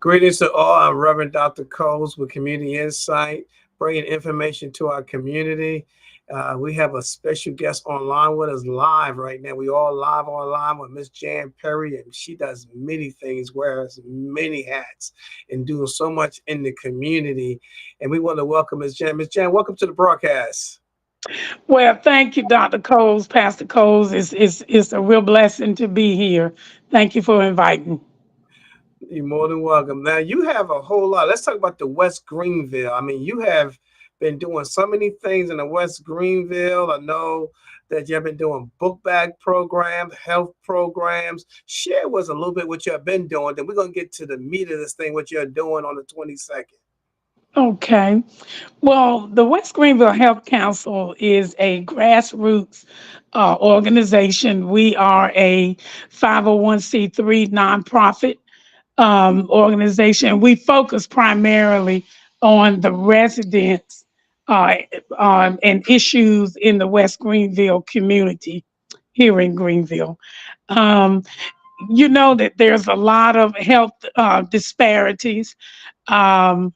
Greetings to all. I'm Reverend Dr. Coles with Community Insight, bringing information to our community. We have a special guest online with us live right now. We all live online with Miss Jan Perry, and she does many things, wears many hats, and doing so much in the community. And we want to welcome Miss Jan. Miss Jan, welcome to the broadcast. Well, thank you, Dr. Coles, Pastor Coles. It's a real blessing to be here. Thank you for inviting. You're more than welcome. Now, you have a whole lot. Let's talk about the West Greenville. I mean, you have been doing so many things in the West Greenville. I know that you've been doing book bag programs, health programs. Share with us a little bit what you've been doing. Then we're going to get to the meat of this thing, what you're doing on the 22nd. Okay. Well, the West Greenville Health Council is a grassroots organization. We are a 501c3 nonprofit organization. We focus primarily on the residents uh, and issues in the West Greenville community here in Greenville. Um, you know that there's a lot of health disparities. Um,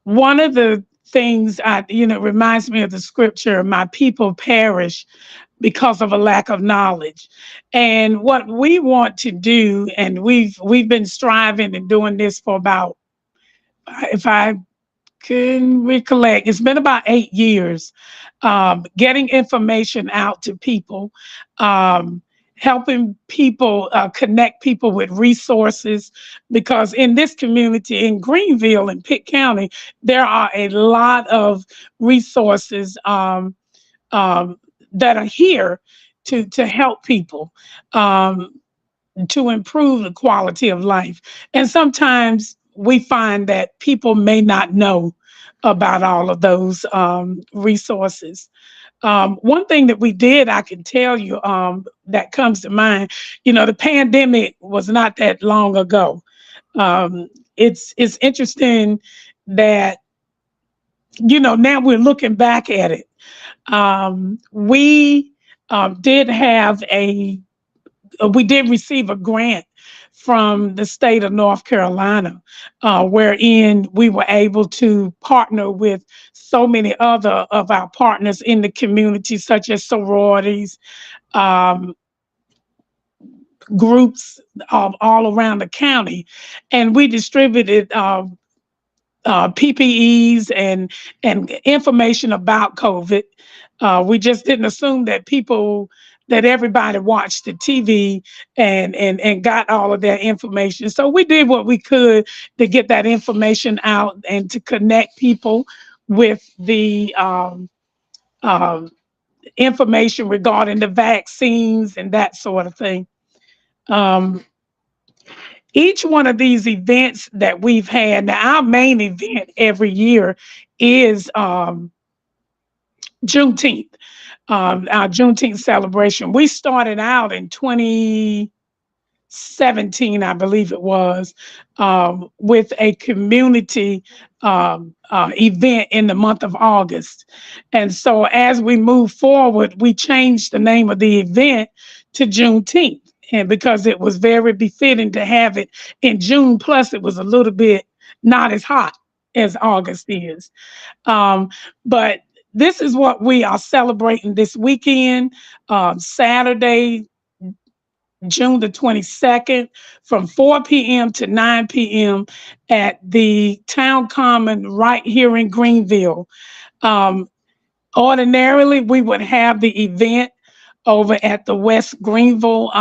One of the things reminds me of the scripture, my people perish because of a lack of knowledge. And what we want to do, and we've been striving and doing this for about, if I can recollect, it's been about 8 years, getting information out to people, um, helping people connect people with resources. Because in this community, in Greenville and Pitt County, there are a lot of resources um, that are here to help people, um, to improve the quality of life. And sometimes we find that people may not know about all of those resources. One thing that we did, I can tell you, that comes to mind, the pandemic was not that long ago. It's interesting that, now we're looking back at it. We did have we did receive a grant from the state of North Carolina, wherein we were able to partner with so many other of our partners in the community, such as sororities, um, groups all around the county, and we distributed PPEs and information about COVID. We just didn't assume that everybody watched the TV and got all of that information. So we did what we could to get that information out and to connect people with the um, information regarding the vaccines and that sort of thing. Um, each one of these events that we've had, now our main event every year is Juneteenth, our Juneteenth celebration. We started out in 2017, I believe it was, with a community event in the month of August. And so as we move forward, we changed the name of the event to Juneteenth. And because it was very befitting to have it in June, plus it was a little bit not as hot as August is. Um, but this is what we are celebrating this weekend, Saturday, June the 22nd, from 4 p.m. to 9 p.m. at the Town Common right here in Greenville. Um, Ordinarily, we would have the event over at the West Greenville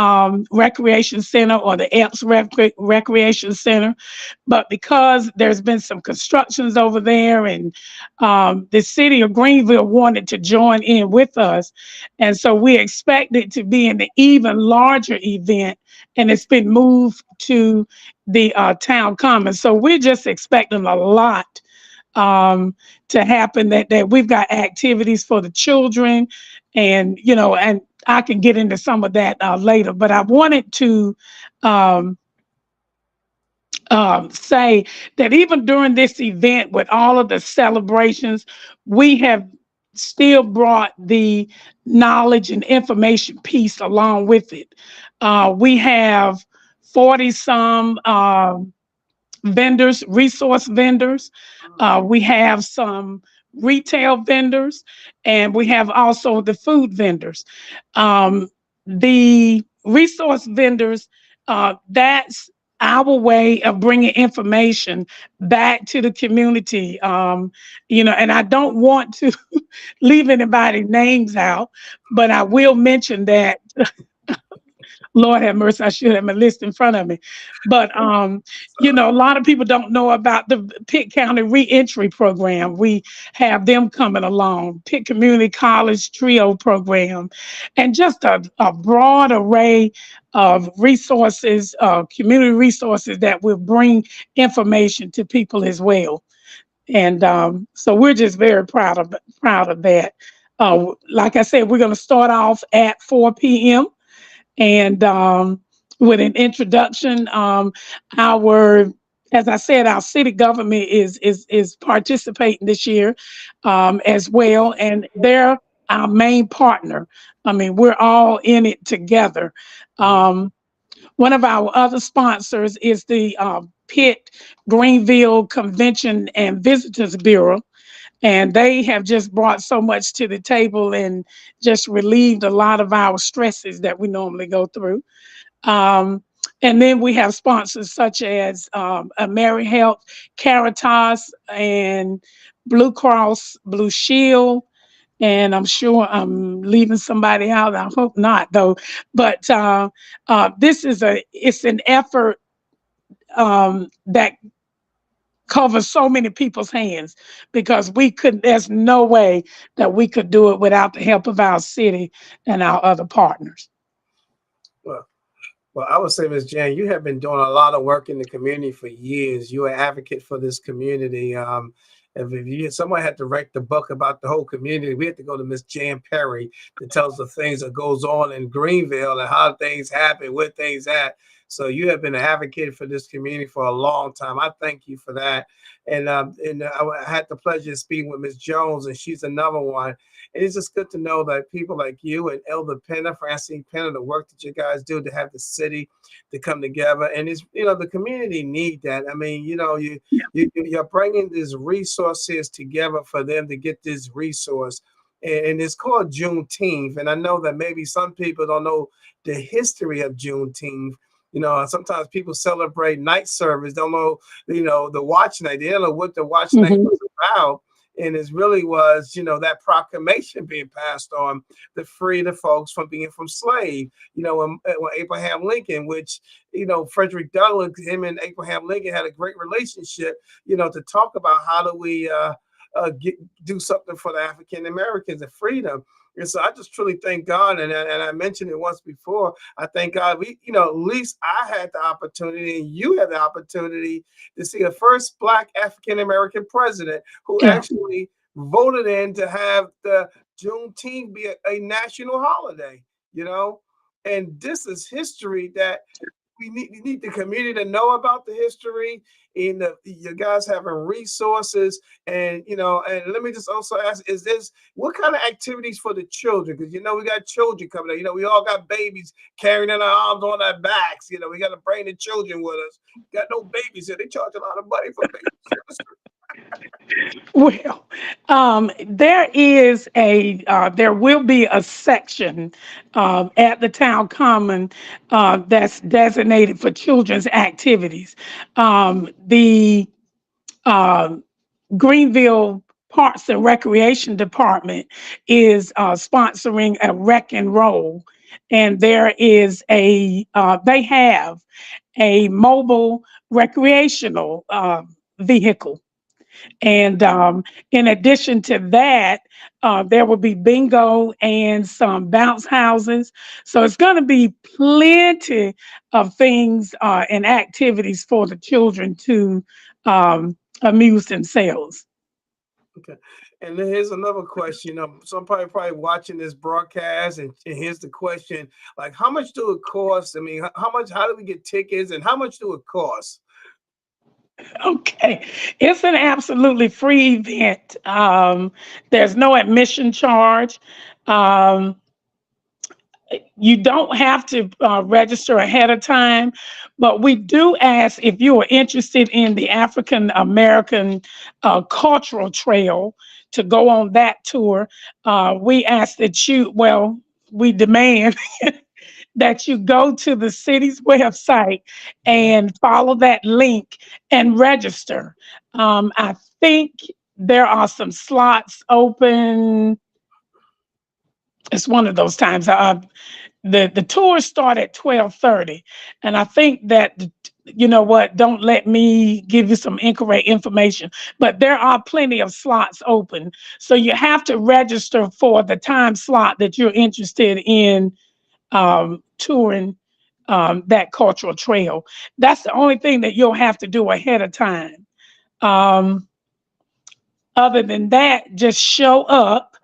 Recreation Center or the Epps Recreation Center. But because there's been some constructions over there and the city of Greenville wanted to join in with us. And so we expect it to be an even larger event, and it's been moved to the Town Common. So we're just expecting a lot to happen, that we've got activities for the children, and I can get into some of that later, but I wanted to um, say that even during this event, with all of the celebrations, we have still brought the knowledge and information piece along with it. We have 40 some vendors, resource vendors. We have some retail vendors, and we have also the food vendors. Um, the resource vendors, that's our way of bringing information back to the community. And I don't want to leave anybody names out, but I will mention that Lord have mercy, I should have my list in front of me. But a lot of people don't know about the Pitt County Reentry Program. We have them coming along, Pitt Community College Trio Program, and just a broad array of resources, community resources that will bring information to people as well. And so we're just very proud of that. Like I said, we're going to start off at 4 p.m. and with an introduction. Our As I said, our city government is participating this year as well, and they're our main partner. I mean, we're all in it together. Mhm. Um, One of our other sponsors is the Pitt Greenville Convention and Visitors Bureau, and they have just brought so much to the table and just relieved a lot of our stresses that we normally go through. Um, and then we have sponsors such as AmeriHealth, Caritas, and Blue Cross Blue Shield. And I'm sure I'm leaving somebody out. I hope not, though. But it's an effort that covers so many people's hands, because there's no way that we could do it without the help of our city and our other partners. Well, Well, I would say, Ms. Jan, you have been doing a lot of work in the community for years. You're an advocate for this community. If someone had to write the book about the whole community, we had to go to Miss Jan Perry to tell us the things that goes on in Greenville and how things happen, where things at. So you have been an advocate for this community for a long time. I thank you for that. And I had the pleasure of speaking with Ms. Jones, and she's another one. And it's just good to know that people like you and Elder Penner, Francine Penner, the work that you guys do to have the city to come together. And the community need that. I mean, Yeah. you're bringing these resources together for them to get this resource. And it's called Juneteenth. And I know that maybe some people don't know the history of Juneteenth. Sometimes people celebrate night service, don't know, the watch night. They don't know what the watch night Mhm. was about. And it really was, that proclamation being passed on to free the folks from being from slave. When Abraham Lincoln, which, Frederick Douglass, him and Abraham Lincoln had a great relationship, to talk about how do we do something for the African Americans and freedom. And so I just truly thank God, and I mentioned it once before. I thank God at least I had the opportunity, and you had the opportunity to see the first Black African American president who Yeah. actually voted in to have the Juneteenth be a national holiday. You know, and this is history that we need the community to know about the history, and you guys having resources. And let me just also ask, is this what kind of activities for the children? Because we got children coming up. We all got babies carrying in our arms on our backs. We got to bring the children with us. Got no babies here. They charge a lot of money for babies. Well, there will be a section at the town common that's designated for children's activities. The uh, Greenville Parks and Recreation Department is sponsoring a rec and roll, and they have a mobile recreational vehicle. And in addition to that, there will be bingo and some bounce houses. So it's going to be plenty of things and activities for the children to amuse themselves. Okay. And then here's another question. Somebody probably watching this broadcast, and here's the question: like, how much do it cost? I mean, how much? How do we get tickets, and how much do it cost? Okay, it's an absolutely free event. There's no admission charge. Um, You don't have to register ahead of time, but we do ask if you are interested in the African American cultural trail to go on that tour. We ask that we demand that you go to the city's website Mhm. and follow that link and register. I think there are some slots open. It's one of those times. The tours start at 12:30, and I think that, you know what, don't let me give you some incorrect information, but there are plenty of slots open, so you have to register for the time slot that you're interested in touring that cultural trail. That's the only thing that you'll have to do ahead of time. um, Other than that, just show up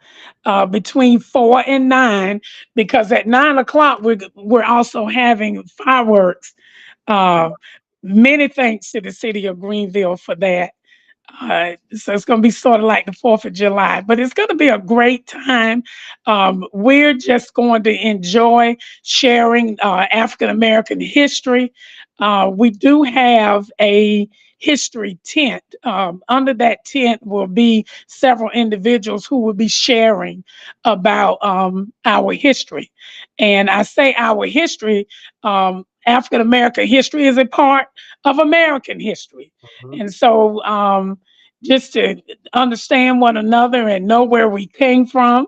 between 4 and 9, because at 9 o'clock we're also having fireworks. Uh, Many thanks to the city of Greenville for that. So it's going to be sort of like the 4th of July, but it's going to be a great time. We're just going to enjoy sharing African American history. We do have a history tent. Under that tent will be several individuals who will be sharing about our history. And I say our history, African American history is a part of American history. Mhm. And so, just to understand one another and know where we came from,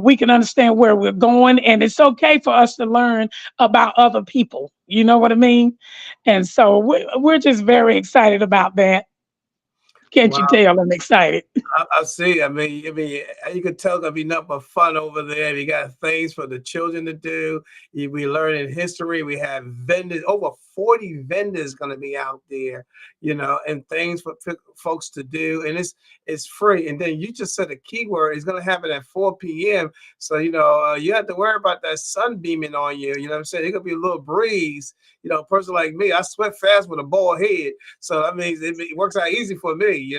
we can understand where we're going. And it's okay for us to learn about other people. You know what I mean? And so we're just very excited about that. Can't you Wow. tell I'm excited? I see. You could tell there'll be nothing but fun over there. We got things for the children to do. We learning history. We have vendors, over 40 vendors going to be out there, and things for folks to do. And it's free. And then you just said a keyword. It's going to happen at 4 p.m. So, you have to worry about that sun beaming on you. You know what I'm saying? It could be a little breeze. A person like me, I sweat fast with a bald head. So that means it works out easy for me.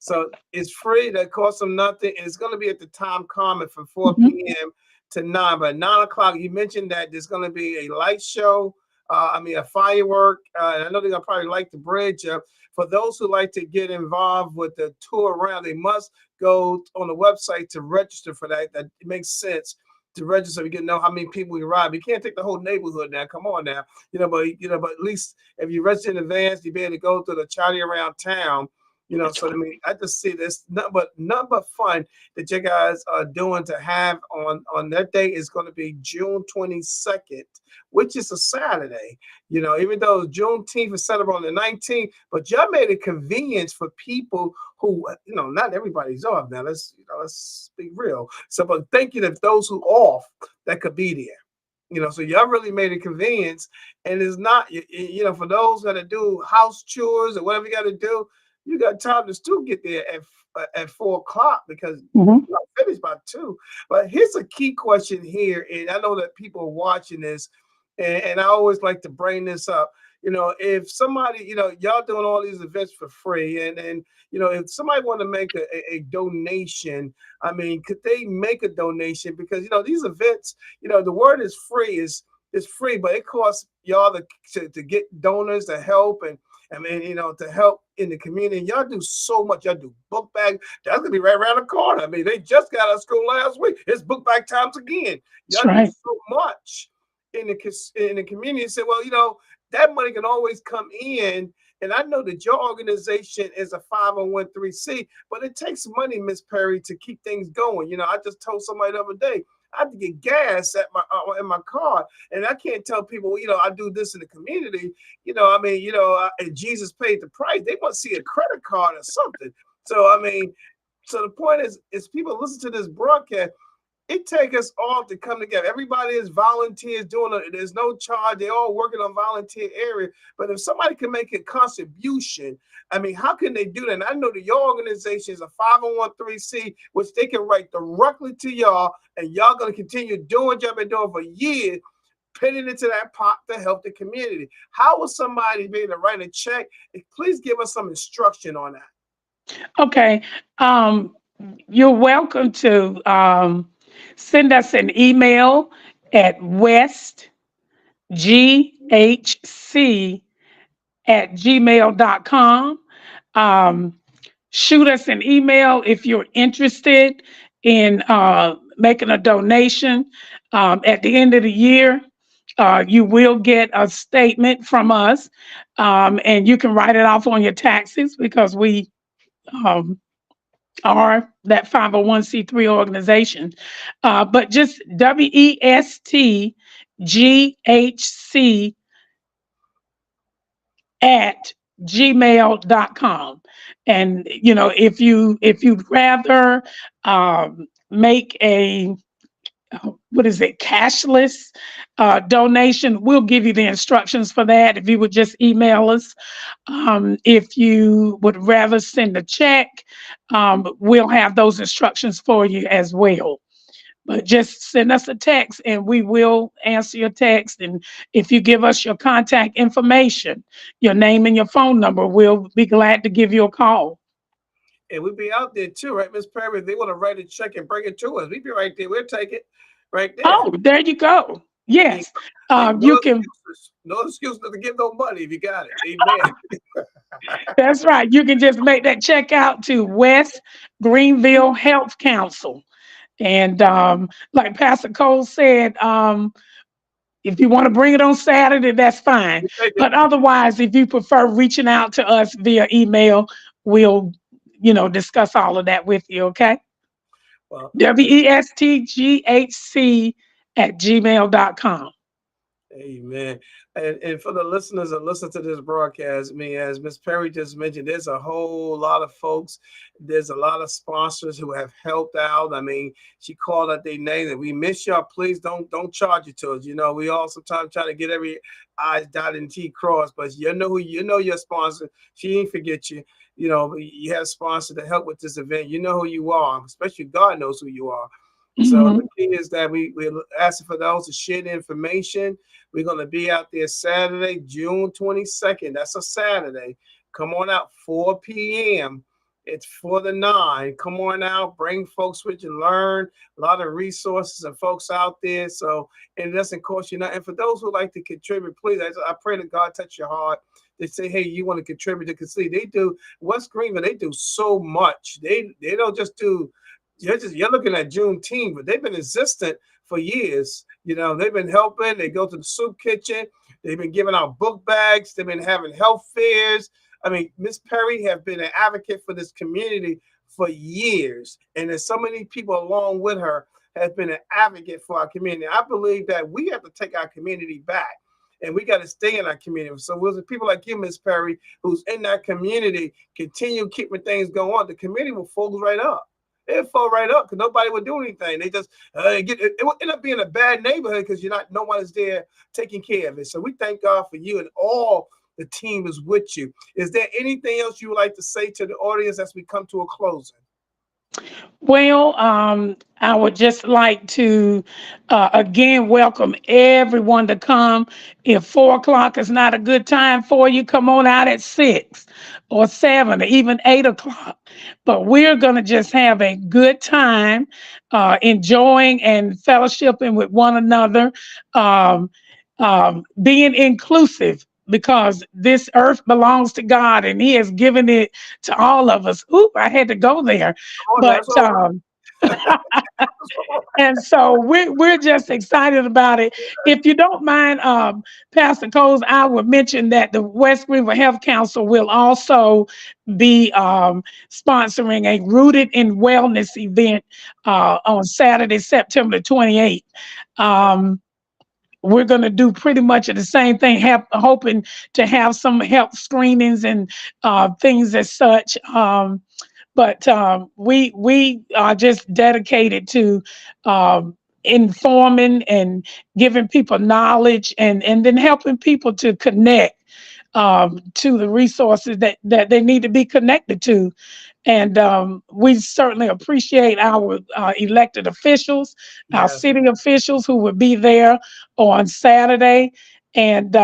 So it's free. That costs them nothing. And it's going to be at the Tom Common from 4 Mhm. p.m. to 9. But 9 o'clock, you mentioned that there's going to be a light show. A firework. And I know they're going to probably light the bridge up. For those who like to get involved with the tour around, they must go on the website to register for that. That it makes sense to register. We can know how many people we ride. You can't take the whole neighborhood now. Come on now. But at least if you register in advance, you'll be able to go to the charity around town. That's So I right. mean, I just see this nothing but fun that you guys are doing to have on that day is going to be June 22nd, which is a Saturday. Even though Juneteenth is celebrated on the 19th, but y'all made it convenience for people who, not everybody's off now. Let's be real. So, but thank you to those who off that could be there. So y'all really made it convenience, and it's not, for those that do house chores or whatever you got to do, you got time to still get there at 4 o'clock because Mhm. you're not finished by 2. But here's a key question here, and I know that people are watching this, and I always like to bring this up. If somebody, y'all doing all these events for free, and if somebody want to make a donation, I mean, could they make a donation? Because these events, the word is free is free, but it costs y'all to get donors to help, and I mean, to help in the community. Y'all do so much. Y'all do book bag. That's gonna be right around the corner. I mean, they just got out of school last week. It's book bag times again. That's Y'all do right. so much in the community. Say, well, that money can always come in. And I know that your organization is a 501c, but it takes money, Miss Perry, to keep things going. I just told somebody the other day I have to get gas at my in my car, and I can't tell people, I do this in the community. And Jesus paid the price. They want to see a credit card or something. So I mean, so the point is people listen to this broadcast. It takes us all to come together. Everybody is volunteers doing it. There's no charge. They're all working on volunteer area. But if somebody can make a contribution, I mean, how can they do that? And I know that your organization is a 501c, which they can write directly to y'all, and y'all going to continue doing what y'all been doing for years, putting into that pot to help the community. How will somebody be able to write a check? Please give us some instruction on that. Okay. Um, you're welcome to send us an email at westghc@gmail.com. Um, Shoot us an email if you're interested in making a donation. At the end of the year, you will get a statement from us, and you can write it off on your taxes because we um, are that 501c3 organization. But just WESTGHC at gmail.com. And if you'd rather make a what is it, cashless donation, we'll give you the instructions for that if you would just email us. If you would rather send a check, we'll have those instructions for you as well. But just send us a text and we will answer your text. And if you give us your contact information, your name and your phone number, we'll be glad to give you a call. And we'll be out there too, right, Miss Perry? If they want to write a check and bring it to us, we'll be right there. We'll take it right there. Oh, there you go. Ain't, Yes. ain't no You can, excuses. No excuse not to give no money if you got it. Amen. that's right. You can just make that check out to West Greenville Health Council. And like Pastor Cole said, if you want to bring it on Saturday, that's fine. We take it. But otherwise, if you prefer reaching out to us via email, we'll, discuss all of that with you. Okay. Well, WESTGHC@gmail.com. amen. And for the listeners that listen to this broadcast, as Miss Perry just mentioned, there's a whole lot of folks. There's a lot of sponsors who have helped out. She called out their names, and we miss y'all. Please don't charge it to us. We all sometimes try to get every I's dotted and T crossed, but your sponsor. She ain't forget you. You have sponsors to help with this event. You know who you are, especially God knows who you are. So Mhm. the key is that we're asking for those to share the information. We're going to be out there Saturday, June 22nd. That's a Saturday. Come on out, 4 p.m. It's for the 9. Come on out, bring folks with you, learn a lot of resources and folks out there. So, and it doesn't cost you nothing. And for those who like to contribute, please, I pray that God touch your heart. They say, hey, you want to contribute to see they do West Greenville, they do so much. They don't just do you're looking at Juneteenth, but they've been existent for years. They've been helping. They go to the soup kitchen. They've been giving out book bags. They've been having health fairs. Miss Perry have been an advocate for this community for years, and there's so many people along with her has been an advocate for our community. I believe that we have to take our community back. And we got to stay in our community. So with the people like you, Miss Perry, who's in that community, continue keeping things going on, the community will fold right up. It fall right up because nobody would do anything. They just it would end up being a bad neighborhood because no one is there taking care of it. So we thank God for you and all the team is with you. Is there anything else you would like to say to the audience as we come to a closing? Well, I would just like to again welcome everyone to come. If 4 o'clock is not a good time for you, come on out at 6 or 7 or even 8 o'clock. But we're going to just have a good time, enjoying and fellowshipping with one another, um, being inclusive. Because this earth belongs to God and He has given it to all of us. Oop, I had to go there. Oh, But that's all right. and so we're just excited about it. If you don't mind, Pastor Coles, I would mention that the West Greenville Health Council will also be sponsoring a Rooted in Wellness event on Saturday, September 28th. We're going to do pretty much the same thing, hoping to have some health screenings and things as such. But we are just dedicated to informing and giving people knowledge and then helping people to connect to the resources that they need to be connected to. And we certainly appreciate our elected officials, our Yes. city officials who will be there on Saturday. And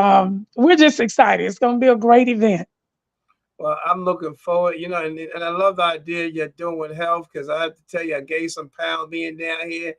we're just excited. It's going to be a great event. Well, I'm looking forward, and I love the idea you're doing with health because I have to tell you, I gained some pounds being down here.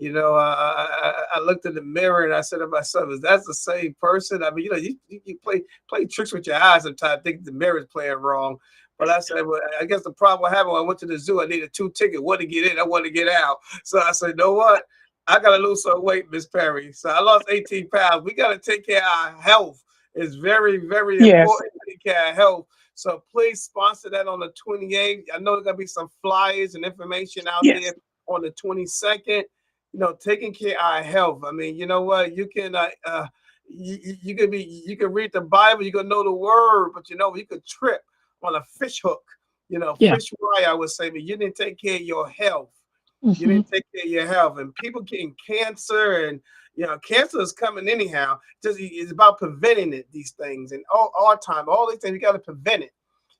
I looked in the mirror and I said to myself, "Is that the same person?" I mean, you play tricks with your eyes sometimes, think the mirror's playing wrong. But I said, well, I guess the problem I had when I went to the zoo, I needed 2 tickets, one to get in, I wanted to get out. So I said, you know what? I gotta lose some weight, Miss Perry. So I lost 18 pounds. We gotta take care of our health. It's very, very Yes. important to take care of health. So please sponsor that on the 28th. I know there's gonna be some flyers and information out Yes. there on the 22nd. Taking care of our health. I mean, you know what? You can read the Bible, you can know the word, but you could trip on a fish hook, Yeah. fish fry, I would say, but you didn't take care of your health. You Hmm. didn't take care of your health, and people getting cancer, and cancer is coming anyhow. Just it's about preventing it. These things, and all time, all these things, you got to prevent it.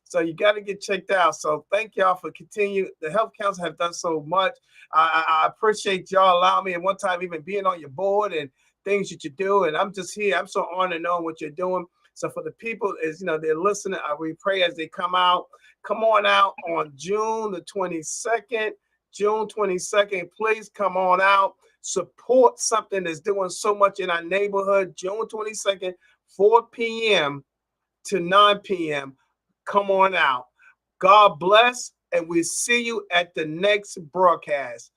So you got to get checked out. So thank y'all for continue. The Health Council have done so much. I appreciate y'all allowing me at one time even being on your board and things that you do. And I'm just here. I'm so honored knowing what you're doing. So for the people, they're listening. We pray as they come out. Come on out on June the 22nd. June 22nd. Please come on out. Support something that's doing so much in our neighborhood. June 22nd, 4 p.m. to 9 p.m. Come on out. God bless, and we'll see you at the next broadcast.